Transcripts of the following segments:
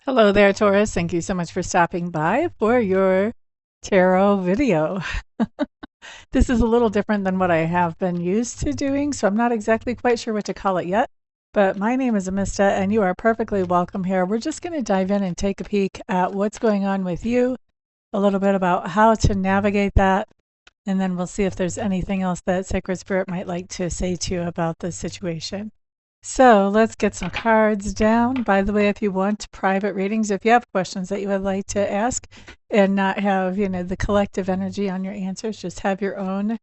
Hello there, Taurus. Thank you so much for stopping by for your tarot video. This is a little different than what I have been used to doing, so I'm not exactly quite sure what to call it yet. But my name is Amista, and you are perfectly welcome here. We're just going to dive in and take a peek at what's going on with you, a little bit about how to navigate that, and then we'll see if there's anything else that Sacred Spirit might like to say to you about the situation. So let's get some cards down. By the way, if you want private readings, if you have questions that you would like to ask and not have, the collective energy on your answers, just have your own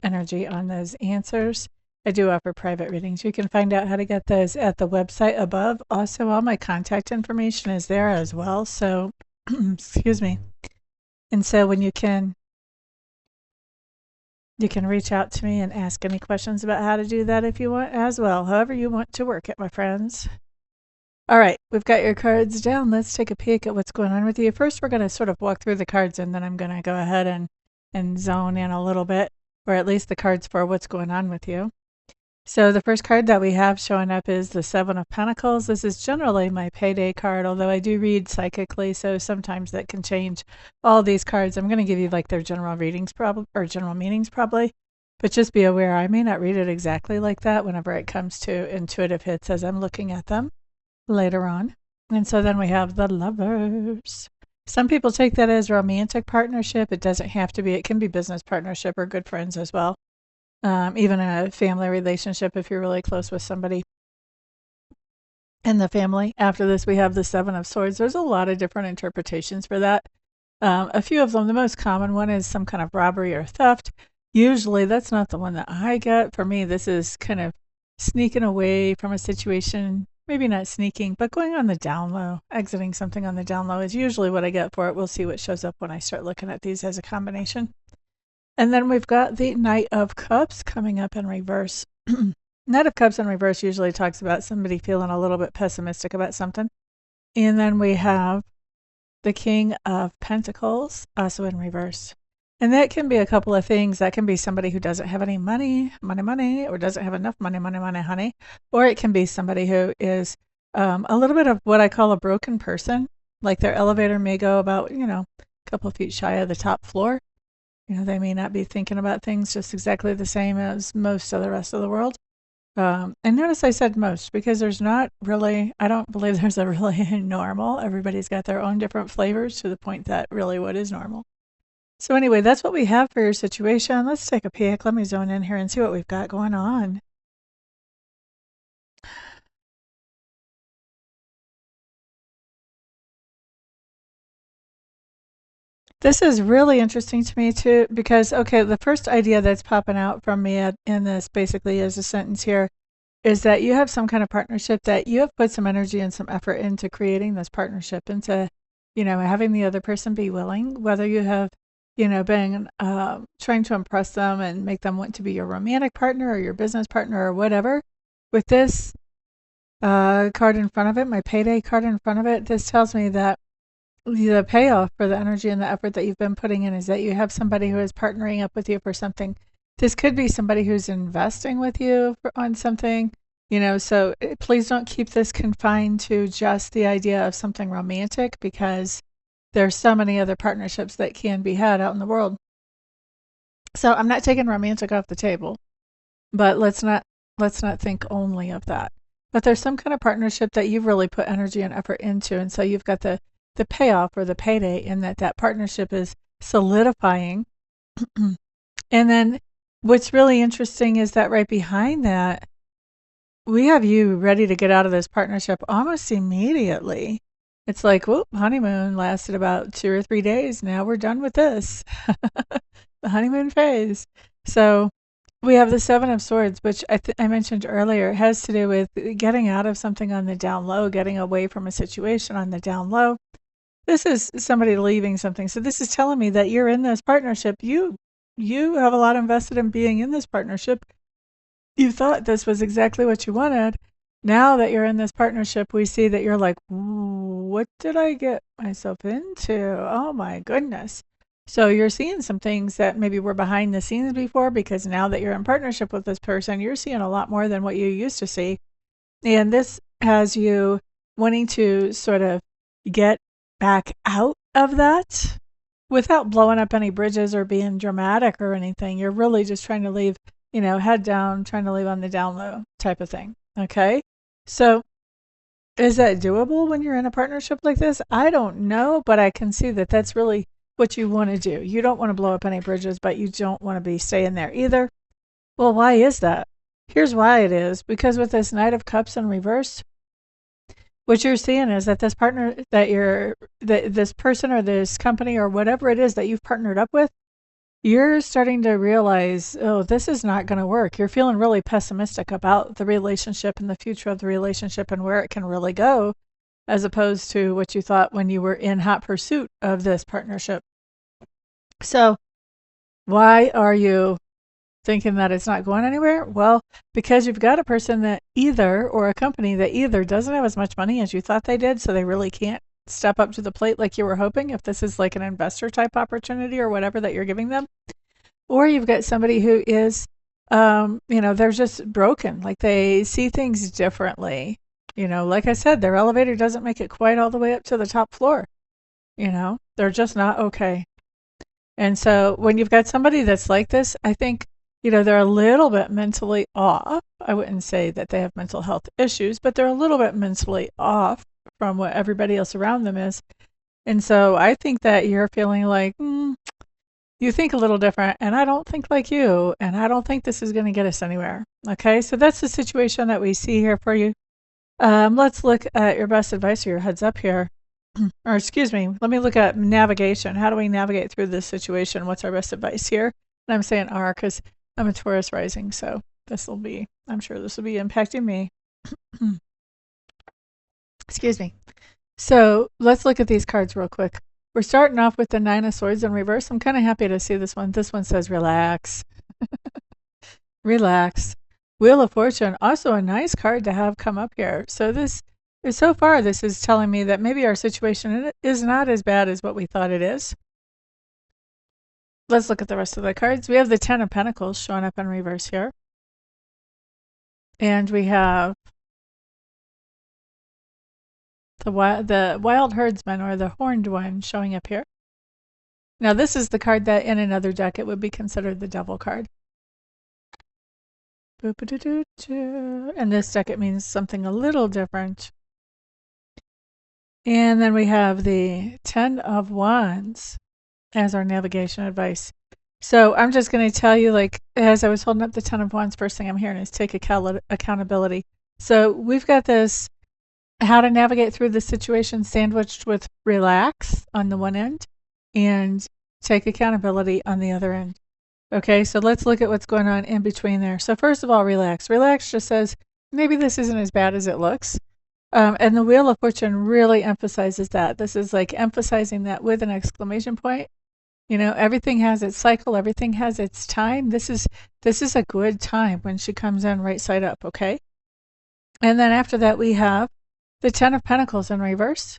energy on those answers. I do offer private readings. You can find out how to get those at the website above. Also, all my contact information is there as well. So, excuse me. And so when you can reach out to me and ask any questions about how to do that if you want as well. However you want to work it, my friends. All right, we've got your cards down. Let's take a peek at what's going on with you. First, we're going to sort of walk through the cards, and then I'm going to go ahead and zone in a little bit, or at least the cards for what's going on with you. So the first card that we have showing up is the Seven of Pentacles. This is generally my payday card, although I do read psychically, so sometimes that can change all these cards. I'm going to give you like their general readings probably, or general meanings probably, but just be aware I may not read it exactly like that whenever it comes to intuitive hits as I'm looking at them later on. And so then we have the Lovers. Some people take that as romantic partnership. It doesn't have to be. It can be business partnership or good friends as well. Even a family relationship if you're really close with somebody in the family. After this, we have the Seven of Swords. There's a lot of different interpretations for that. A few of them, the most common one is some kind of robbery or theft. Usually, that's not the one that I get. For me, this is kind of sneaking away from a situation. Maybe not sneaking, but going on the down low, exiting something on the down low is usually what I get for it. We'll see what shows up when I start looking at these as a combination. And then we've got the Knight of Cups coming up in reverse. Knight of Cups in reverse usually talks about somebody feeling a little bit pessimistic about something. And then we have the King of Pentacles also in reverse. And that can be a couple of things. That can be somebody who doesn't have any money, or doesn't have enough money, honey. Or it can be somebody who is a little bit of what I call a broken person. Like their elevator may go about, a couple of feet shy of the top floor. They may not be thinking about things just exactly the same as most of the rest of the world. And notice I said most because there's not really, I don't believe there's a really normal. Everybody's got their own different flavors to the point that really what is normal. So anyway, that's what we have for your situation. Let's take a peek. Let me zone in here and see what we've got going on. This is really interesting to me too, because, okay, the first idea that's popping out from me in this basically is a sentence here, is that you have some kind of partnership that you have put some energy and some effort into creating this partnership, into, having the other person be willing, whether you have, been trying to impress them and make them want to be your romantic partner or your business partner or whatever. With this card in front of it, my payday card in front of it, this tells me that the payoff for the energy and the effort that you've been putting in is that you have somebody who is partnering up with you for something. This could be somebody who's investing with you on something, so please don't keep this confined to just the idea of something romantic, because there's so many other partnerships that can be had out in the world. So I'm not taking romantic off the table, but let's not think only of that. But there's some kind of partnership that you've really put energy and effort into, and so you've got the payoff or the payday in that partnership is solidifying. And then what's really interesting is that right behind that, we have you ready to get out of this partnership almost immediately. It's like, whoop, honeymoon lasted about 2 or 3 days. Now we're done with this. The honeymoon phase. So we have the Seven of Swords, which I mentioned earlier, has to do with getting out of something on the down low, getting away from a situation on the down low. This is somebody leaving something. So this is telling me that you're in this partnership. You have a lot invested in being in this partnership. You thought this was exactly what you wanted. Now that you're in this partnership, we see that you're like, what did I get myself into? Oh my goodness. So you're seeing some things that maybe were behind the scenes before, because now that you're in partnership with this person, you're seeing a lot more than what you used to see. And this has you wanting to sort of get back out of that without blowing up any bridges or being dramatic or anything. You're really just trying to leave, head down, trying to leave on the down low type of thing. Okay. So is that doable when you're in a partnership like this? I don't know, but I can see that that's really what you want to do. You don't want to blow up any bridges, but you don't want to be staying there either. Well, why is that? Here's why it is. Because with this Knight of Cups in reverse, what you're seeing is that this partner this person or this company or whatever it is that you've partnered up with, you're starting to realize, oh, this is not going to work. You're feeling really pessimistic about the relationship and the future of the relationship and where it can really go, as opposed to what you thought when you were in hot pursuit of this partnership. So why are you thinking that it's not going anywhere? Well, because you've got a person that or a company that either doesn't have as much money as you thought they did, so they really can't step up to the plate like you were hoping, if this is like an investor type opportunity or whatever that you're giving them. Or you've got somebody who is, they're just broken. Like they see things differently. Like I said, their elevator doesn't make it quite all the way up to the top floor. They're just not okay. And so when you've got somebody that's like this, I think, they're a little bit mentally off. I wouldn't say that they have mental health issues, but they're a little bit mentally off from what everybody else around them is. And so I think that you're feeling like, you think a little different, and I don't think like you, and I don't think this is going to get us anywhere. Okay, so that's the situation that we see here for you. Let's look at your best advice or your heads up here. Or excuse me, let me look at navigation. How do we navigate through this situation? What's our best advice here? And I'm saying R because I'm a Taurus rising, so I'm sure this will be impacting me. Excuse me. So let's look at these cards real quick. We're starting off with the Nine of Swords in reverse. I'm kind of happy to see this one. This one says relax. Relax. Wheel of Fortune, also a nice card to have come up here. So so far this is telling me that maybe our situation is not as bad as what we thought it is. Let's look at the rest of the cards. We have the Ten of Pentacles showing up in reverse here. And we have the Wild Herdsman, or the Horned One, showing up here. Now this is the card that in another deck it would be considered the Devil card. And this deck it means something a little different. And then we have the Ten of Wands as our navigation advice. So I'm just going to tell you, like, as I was holding up the Ten of Wands, first thing I'm hearing is take accountability. So we've got this how to navigate through the situation sandwiched with relax on the one end and take accountability on the other end. Okay, so let's look at what's going on in between there. So first of all, relax. Relax just says maybe this isn't as bad as it looks. And the Wheel of Fortune really emphasizes that. This is like emphasizing that with an exclamation point. Everything has its cycle. Everything has its time. This is a good time when she comes in right side up, okay? And then after that, we have the Ten of Pentacles in reverse.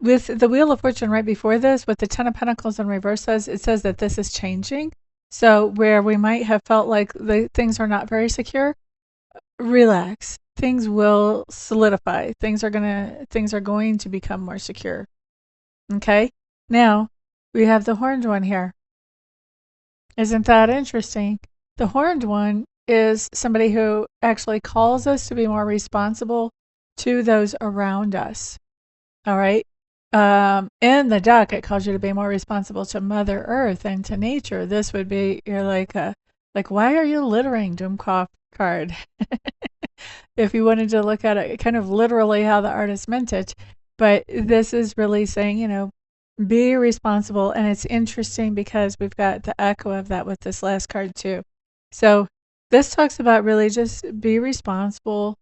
With the Wheel of Fortune right before this, what the Ten of Pentacles in reverse says, it says that this is changing. So where we might have felt like things are not very secure, relax. Things will solidify. Things are going to become more secure. Okay? Now, we have the Horned One here. Isn't that interesting? The Horned One is somebody who actually calls us to be more responsible to those around us. All right? In the deck, it calls you to be more responsible to Mother Earth and to nature. This would be, you're like, why are you littering, Doomcough card? If you wanted to look at it kind of literally how the artist meant it. But this is really saying, be responsible. And it's interesting because we've got the echo of that with this last card too. So this talks about really just be responsible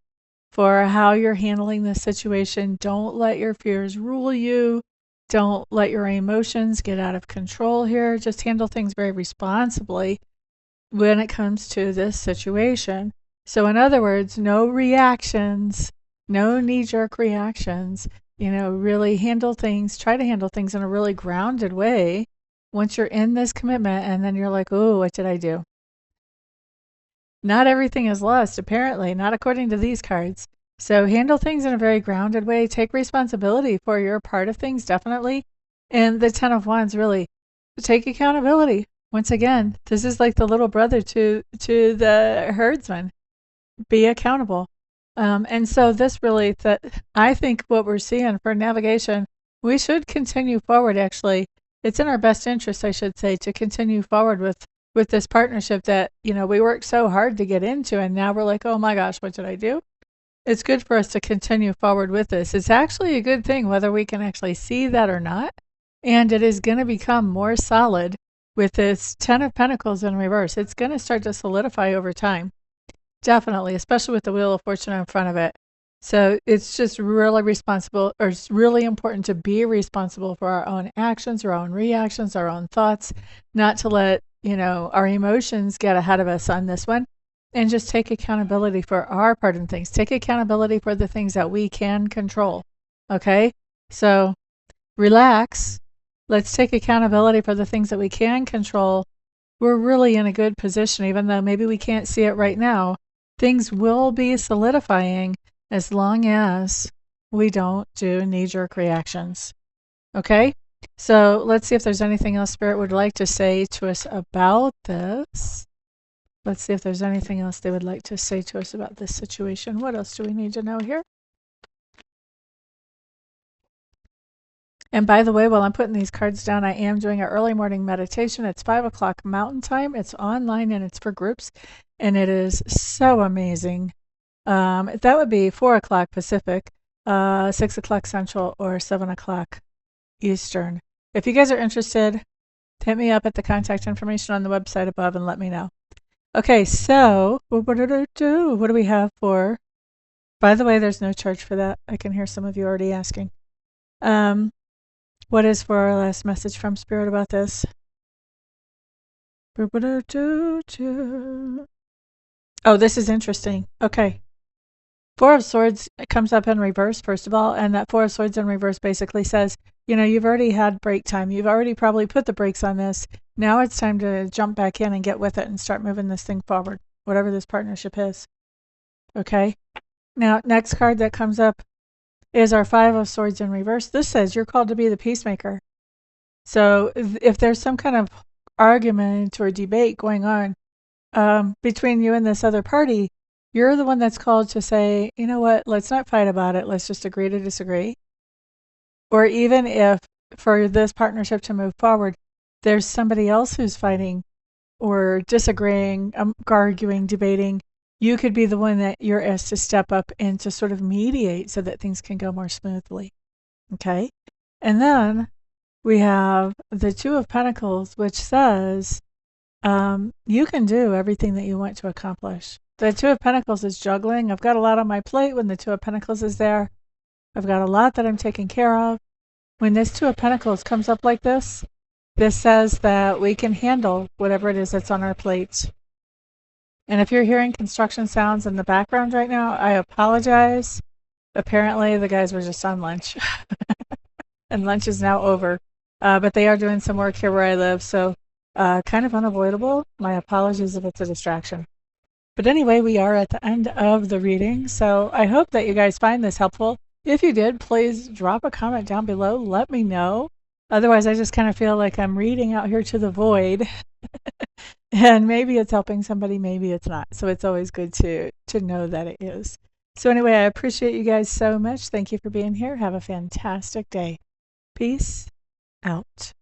for how you're handling this situation. Don't let your fears rule you. Don't let your emotions get out of control here. Just handle things very responsibly when it comes to this situation. So in other words, no reactions, no knee-jerk reactions. Really try to handle things in a really grounded way once you're in this commitment, and then you're like, oh, what did I do? Not everything is lost, apparently, not according to these cards. So handle things in a very grounded way. Take responsibility for your part of things, definitely. And the Ten of Wands, really, take accountability. Once again, this is like the little brother to the herdsman. Be accountable. And so this really, I think what we're seeing for navigation, we should continue forward, actually. It's in our best interest, I should say, to continue forward with this partnership that, we worked so hard to get into, and now we're like, oh my gosh, what did I do? It's good for us to continue forward with this. It's actually a good thing, whether we can actually see that or not. And it is going to become more solid with this Ten of Pentacles in reverse. It's going to start to solidify over time. Definitely, especially with the Wheel of Fortune in front of it. So it's just really responsible, or it's really important to be responsible for our own actions, our own reactions, our own thoughts, not to let, our emotions get ahead of us on this one, and just take accountability for our part in things. Take accountability for the things that we can control. Okay? So relax. Let's take accountability for the things that we can control. We're really in a good position, even though maybe we can't see it right now. Things will be solidifying as long as we don't do knee-jerk reactions. Okay? So let's see if there's anything else Spirit would like to say to us about this. Let's see if there's anything else they would like to say to us about this situation. What else do we need to know here? And by the way, while I'm putting these cards down, I am doing an early morning meditation. It's 5 o'clock Mountain Time. It's online and it's for groups. And it is so amazing. That would be 4 o'clock Pacific, 6 o'clock Central, or 7 o'clock Eastern. If you guys are interested, hit me up at the contact information on the website above and let me know. Okay, so what do we have for? By the way, there's no charge for that. I can hear some of you already asking. What is for our last message from Spirit about this? Oh, this is interesting. Okay. Four of Swords comes up in reverse, first of all, and that Four of Swords in reverse basically says, you've already had break time. You've already probably put the brakes on this. Now it's time to jump back in and get with it and start moving this thing forward, whatever this partnership is. Okay? Now, next card that comes up is our Five of Swords in reverse. This says you're called to be the peacemaker. So if there's some kind of argument or debate going on between you and this other party, you're the one that's called to say, you know what, let's not fight about it. Let's just agree to disagree. Or even if for this partnership to move forward, there's somebody else who's fighting or disagreeing, arguing, debating, you could be the one that you're asked to step up and to sort of mediate so that things can go more smoothly. Okay? And then we have the Two of Pentacles, which says you can do everything that you want to accomplish. The Two of Pentacles is juggling. I've got a lot on my plate when the Two of Pentacles is there. I've got a lot that I'm taking care of. When this Two of Pentacles comes up like this says that we can handle whatever it is that's on our plates. And if you're hearing construction sounds in the background right now, I apologize. Apparently, the guys were just on lunch. And lunch is now over. But they are doing some work here where I live, so kind of unavoidable. My apologies if it's a distraction. But anyway, we are at the end of the reading, so I hope that you guys find this helpful. If you did, please drop a comment down below. Let me know. Otherwise, I just kind of feel like I'm reading out here to the void. And maybe it's helping somebody, maybe it's not. So it's always good to know that it is. So anyway, I appreciate you guys so much. Thank you for being here. Have a fantastic day. Peace out.